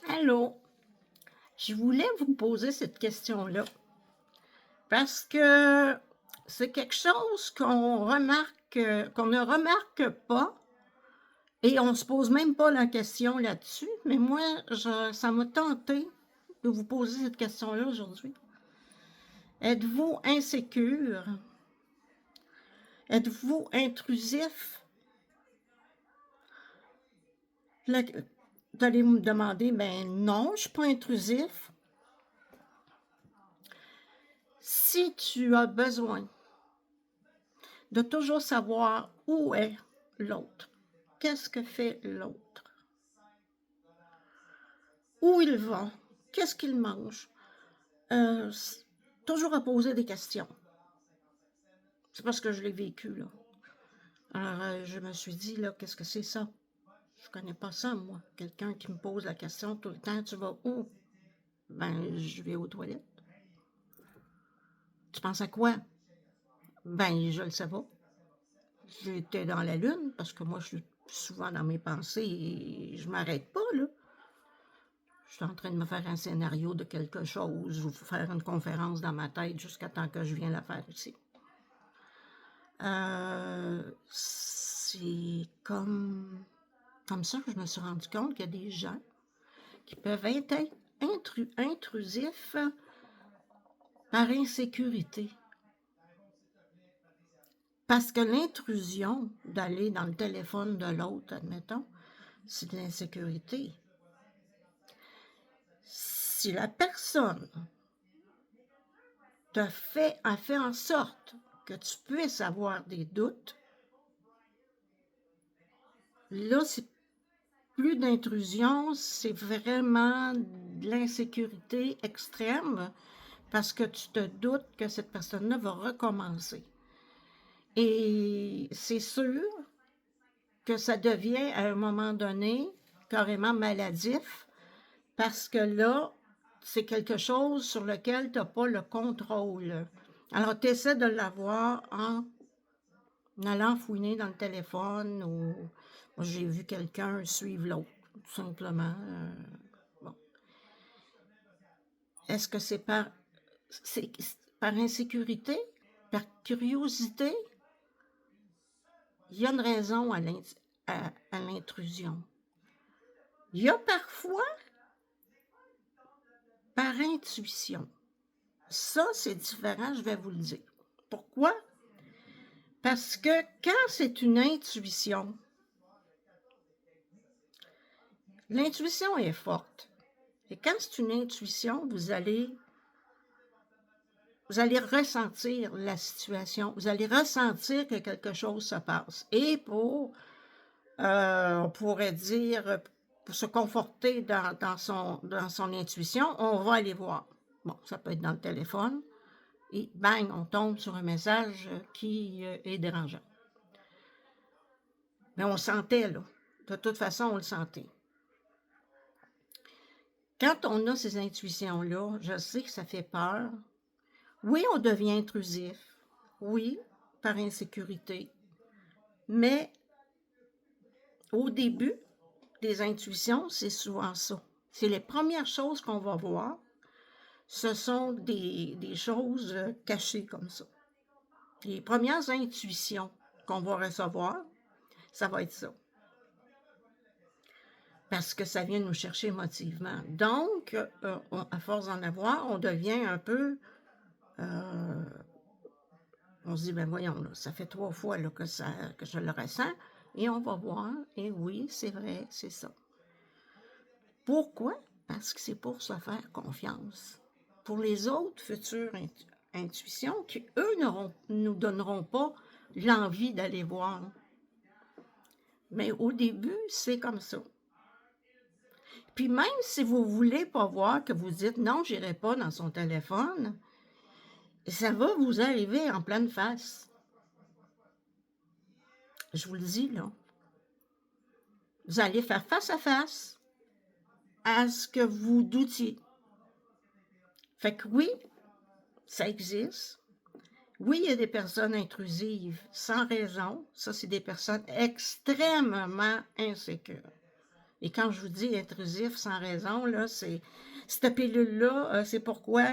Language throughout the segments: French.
Allô, je voulais vous poser cette question-là parce que c'est quelque chose qu'on remarque, qu'on ne remarque pas et on se pose même pas la question là-dessus, mais moi, ça m'a tenté de vous poser cette question-là aujourd'hui. Êtes-vous insécure? Êtes-vous intrusif? Là, vous allez me demander, ben non, je suis pas intrusif. Si tu as besoin de toujours savoir où est l'autre. Qu'est-ce que fait l'autre? Où il va? Qu'est-ce qu'il mange? Toujours à poser des questions. C'est parce que je l'ai vécu, là. Alors, je me suis dit, là, qu'est-ce que c'est ça? Je connais pas ça, moi. Quelqu'un qui me pose la question tout le temps, tu vas où? Ben, je vais aux toilettes. Tu penses à quoi? Ben, je le sais pas. J'étais dans la lune, parce que moi, je suis souvent dans mes pensées et je m'arrête pas, là. Je suis en train de me faire un scénario de quelque chose ou faire une conférence dans ma tête jusqu'à temps que je vienne la faire ici. C'est comme ça que je me suis rendu compte qu'il y a des gens qui peuvent être intrusifs par insécurité. Parce que l'intrusion d'aller dans le téléphone de l'autre, admettons, c'est de l'insécurité. Si la personne a fait en sorte que tu puisses avoir des doutes, là, c'est plus d'intrusion, c'est vraiment de l'insécurité extrême parce que tu te doutes que cette personne-là va recommencer. Et c'est sûr que ça devient à un moment donné carrément maladif parce que là, c'est quelque chose sur lequel tu n'as pas le contrôle. Alors, tu essaies de l'avoir en allant fouiner dans le téléphone ou moi, j'ai vu quelqu'un suivre l'autre, tout simplement. Bon. Est-ce que c'est par insécurité, par curiosité? Il y a une raison à l'intrusion. Il y a parfois par intuition. Ça, c'est différent, je vais vous le dire. Pourquoi? Parce que quand c'est une intuition, l'intuition est forte. Et quand c'est une intuition, vous allez ressentir la situation, vous allez ressentir que quelque chose se passe. Et on pourrait dire, pour se conforter dans son intuition, on va aller voir. Bon, ça peut être dans le téléphone, et bang, on tombe sur un message qui est dérangeant. Mais on le sentait, là. De toute façon, on le sentait. Quand on a ces intuitions-là, je sais que ça fait peur. Oui, on devient intrusif. Oui, par insécurité. Mais au début des intuitions, c'est souvent ça. C'est les premières choses qu'on va voir. Ce sont des choses cachées comme ça. Les premières intuitions qu'on va recevoir, ça va être ça. Parce que ça vient nous chercher émotivement. Donc, à force d'en avoir, on devient un peu... on se dit, ben voyons, là, ça fait 3 fois là, que je le ressens, et on va voir, et oui, c'est vrai, c'est ça. Pourquoi? Parce que c'est pour se faire confiance. Pour les autres futures intuitions, qui, eux, nous donneront pas l'envie d'aller voir. Mais au début, c'est comme ça. Puis même si vous voulez pas voir, que vous dites, non, j'irai pas dans son téléphone, ça va vous arriver en pleine face. Je vous le dis, là. Vous allez faire face à face à ce que vous doutiez. Fait que oui, ça existe. Oui, il y a des personnes intrusives sans raison. Ça, c'est des personnes extrêmement insécures. Et quand je vous dis intrusif sans raison, là, c'est cette pilule-là, c'est pourquoi,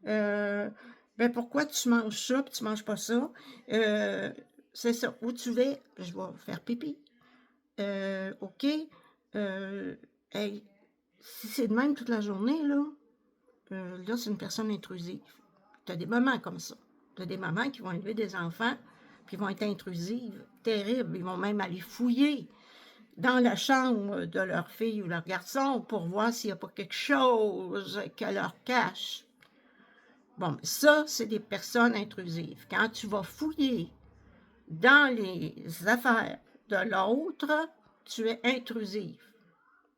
ben pourquoi tu manges ça puis tu manges pas ça? C'est ça. Où tu vas? Je vais faire pipi. OK. Hey, si c'est de même toute la journée, là, c'est une personne intrusive. Tu as des moments comme ça. Tu as des mamans qui vont élever des enfants, puis ils vont être intrusives, terribles. Ils vont même aller fouiller dans la chambre de leur fille ou leur garçon pour voir s'il n'y a pas quelque chose qu'elle leur cache. Bon, ça, c'est des personnes intrusives. Quand tu vas fouiller dans les affaires de l'autre, tu es intrusive.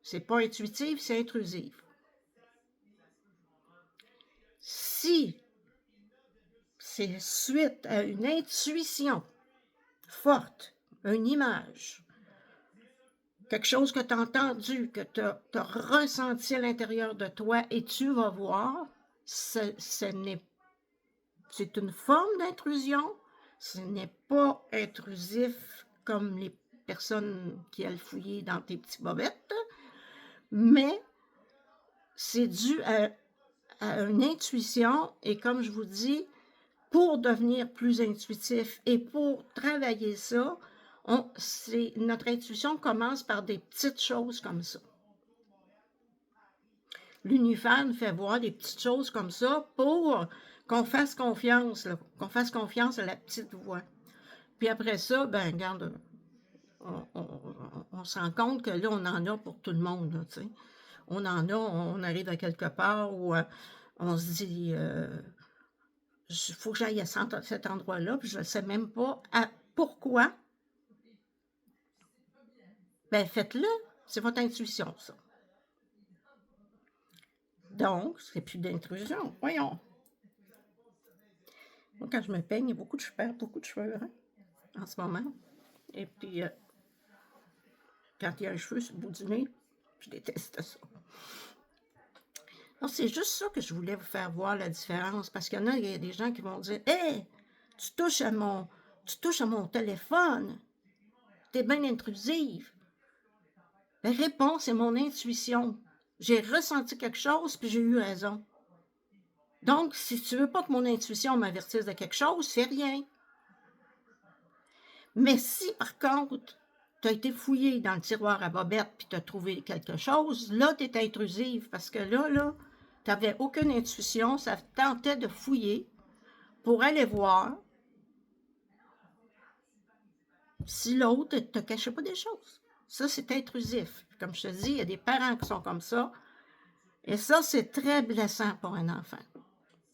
C'est pas intuitif, c'est intrusif. Si c'est suite à une intuition forte, une image, quelque chose que tu as entendu, que tu as ressenti à l'intérieur de toi et tu vas voir, c'est une forme d'intrusion, ce n'est pas intrusif comme les personnes qui aillent fouiller dans tes petits bobettes, mais c'est dû à une intuition et comme je vous dis, pour devenir plus intuitif et pour travailler ça, notre intuition commence par des petites choses comme ça. L'univers nous fait voir des petites choses comme ça pour qu'on fasse confiance, qu'on fasse confiance à la petite voix. Puis après ça, ben regarde, on se rend compte que là, on en a pour tout le monde, là, tu sais. On en a, on arrive à quelque part où on se dit, il faut que j'aille à cet endroit-là, puis je ne sais même pas pourquoi. Ben faites-le, c'est votre intuition, ça. Donc, c'est plus d'intrusion, voyons. Moi, quand je me peigne, il y a je perds beaucoup de cheveux, hein, en ce moment. Et puis, quand il y a un cheveu sur le bout du nez, je déteste ça. Donc, c'est juste ça que je voulais vous faire voir la différence, parce qu'il y a des gens qui vont dire « Hey, tu touches à mon téléphone, t'es bien intrusive. » La réponse, c'est mon intuition. J'ai ressenti quelque chose, puis j'ai eu raison. Donc, si tu veux pas que mon intuition m'avertisse de quelque chose, fais rien. Mais si, par contre, tu as été fouillé dans le tiroir à bobettes puis tu as trouvé quelque chose, là, tu es intrusive parce que là, tu n'avais aucune intuition, ça tentait de fouiller pour aller voir si l'autre ne te cachait pas des choses. Ça, c'est intrusif. Comme je te dis, il y a des parents qui sont comme ça. Et ça, c'est très blessant pour un enfant.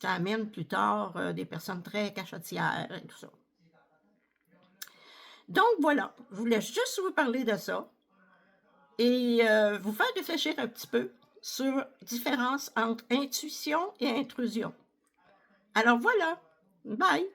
Ça amène plus tard des personnes très cachotières et tout ça. Donc, voilà, je voulais juste vous parler de ça et vous faire réfléchir un petit peu sur la différence entre intuition et intrusion. Alors voilà, bye!